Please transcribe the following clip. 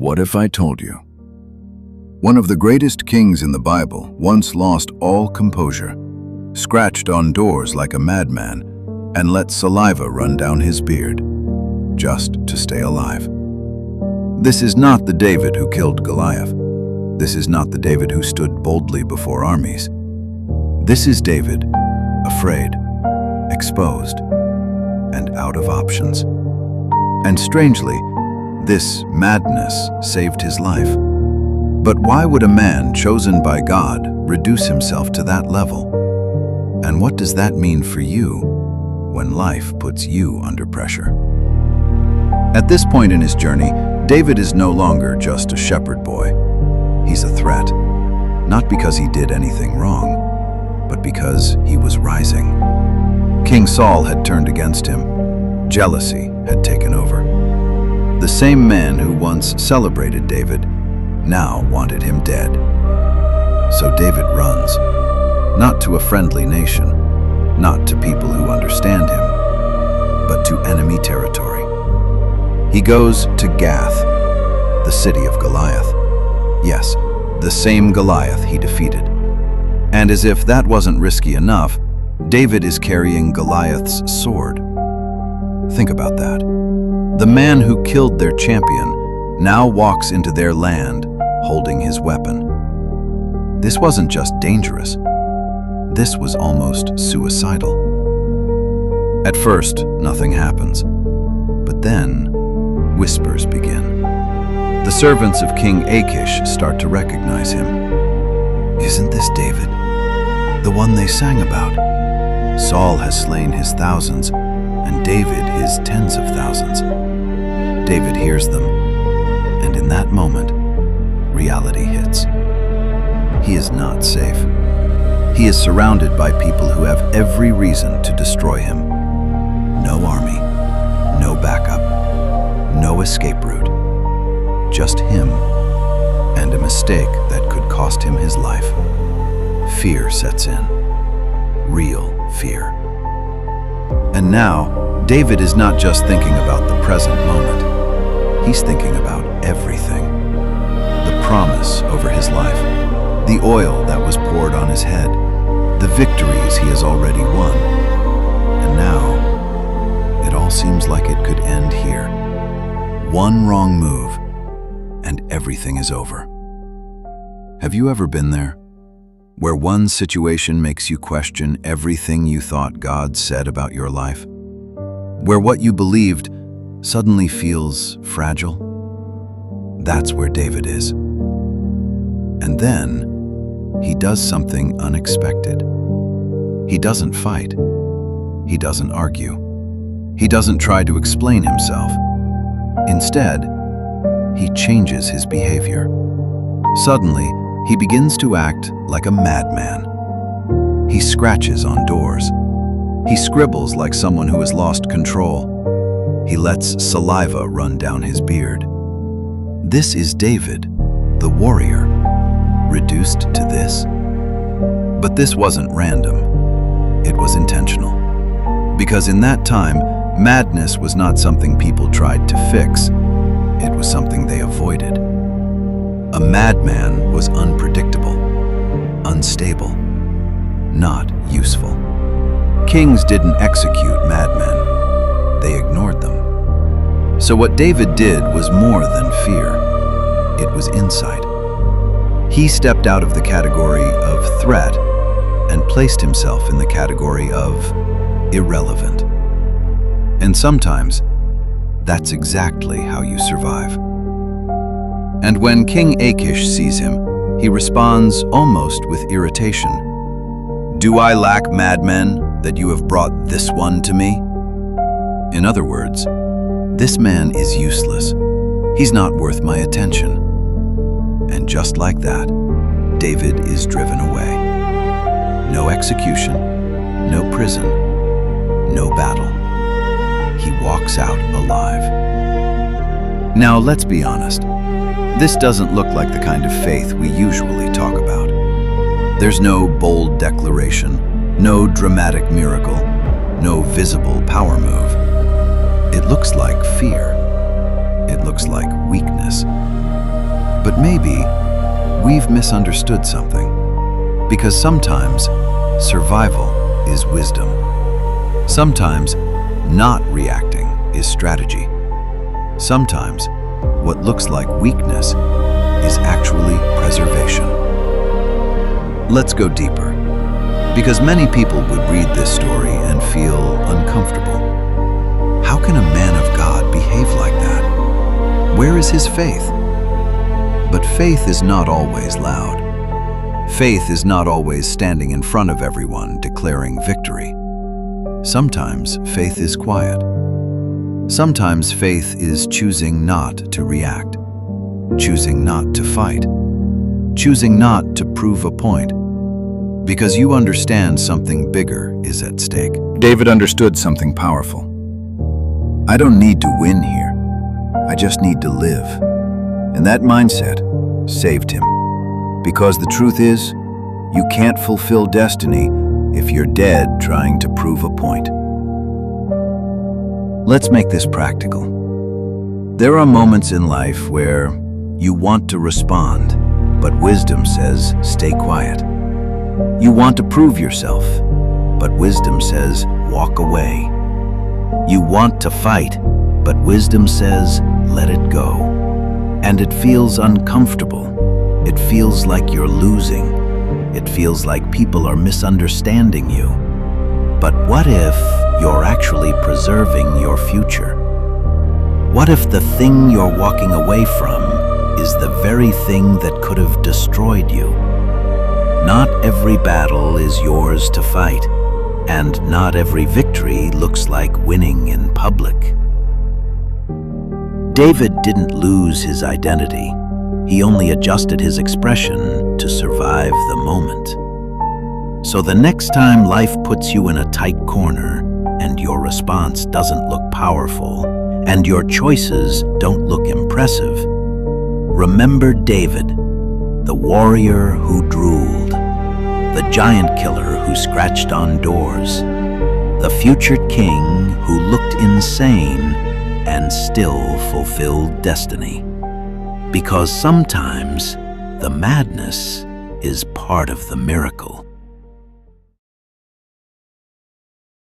What if I told you? One of the greatest kings in the Bible once lost all composure, scratched on doors like a madman, and let saliva run down his beard, just to stay alive. This is not the David who killed Goliath. This is not the David who stood boldly before armies. This is David, afraid, exposed, and out of options. And strangely, this madness saved his life. But why would a man chosen by God reduce himself to that level? And what does that mean for you when life puts you under pressure? At this point in his journey, David is no longer just a shepherd boy. He's a threat, not because he did anything wrong, but because he was rising. King Saul had turned against him. Jealousy had taken over. The same man who once celebrated David now wanted him dead. So David runs, not to a friendly nation, not to people who understand him, but to enemy territory. He goes to Gath, the city of Goliath. Yes, the same Goliath he defeated. And as if that wasn't risky enough, David is carrying Goliath's sword. Think about that. The man who killed their champion now walks into their land holding his weapon. This wasn't just dangerous. This was almost suicidal. At first, nothing happens. But then, whispers begin. The servants of King Achish start to recognize him. Isn't this David? The one they sang about? Saul has slain his thousands, and David his tens of thousands. David hears them, and in that moment, reality hits. He is not safe. He is surrounded by people who have every reason to destroy him. No army, no backup, no escape route. Just him, and a mistake that could cost him his life. Fear sets in. Real fear. And now, David is not just thinking about the present moment. He's thinking about everything. The promise over his life, the oil that was poured on his head, the victories he has already won. And now, it all seems like it could end here. One wrong move, and everything is over. Have you ever been there? Where one situation makes you question everything you thought God said about your life? Where what you believed suddenly feels fragile? That's where David is. And then, he does something unexpected. He doesn't fight. He doesn't argue. He doesn't try to explain himself. Instead, he changes his behavior. Suddenly, he begins to act like a madman. He scratches on doors. He scribbles like someone who has lost control. He lets saliva run down his beard. This is David, the warrior, reduced to this. But this wasn't random. It was intentional. Because in that time, madness was not something people tried to fix. It was something they avoided. A madman was unpredictable, unstable, not useful. Kings didn't execute madmen. They ignored them. So what David did was more than fear. It was insight. He stepped out of the category of threat and placed himself in the category of irrelevant. And sometimes, that's exactly how you survive. And when King Achish sees him, he responds almost with irritation. "Do I lack madmen that you have brought this one to me?" In other words, this man is useless. He's not worth my attention. And just like that, David is driven away. No execution, no prison, no battle. He walks out alive. Now, let's be honest. This doesn't look like the kind of faith we usually talk about. There's no bold declaration, no dramatic miracle, no visible power move. It looks like fear. It looks like weakness. But maybe we've misunderstood something. Because sometimes survival is wisdom. Sometimes not reacting is strategy. Sometimes what looks like weakness is actually preservation. Let's go deeper, because many people would read this story and feel uncomfortable. How can a man of God behave like that? Where is his faith? But faith is not always loud. Faith is not always standing in front of everyone declaring victory. Sometimes faith is quiet. Sometimes faith is choosing not to react, choosing not to fight, choosing not to prove a point, because you understand something bigger is at stake. David understood something powerful. I don't need to win here. I just need to live. And that mindset saved him. Because the truth is, you can't fulfill destiny if you're dead trying to prove a point. Let's make this practical. There are moments in life where you want to respond, but wisdom says stay quiet. You want to prove yourself, but wisdom says walk away. You want to fight, but wisdom says let it go. And it feels uncomfortable. It feels like you're losing. It feels like people are misunderstanding you. But what if you're actually preserving your future? What if the thing you're walking away from is the very thing that could have destroyed you? Not every battle is yours to fight, and not every victory looks like winning in public. David didn't lose his identity. He only adjusted his expression to survive the moment. So the next time life puts you in a tight corner and your response doesn't look powerful and your choices don't look impressive, remember David, the warrior who drooled, the giant killer who scratched on doors, the future king who looked insane and still fulfilled destiny. Because sometimes the madness is part of the miracle.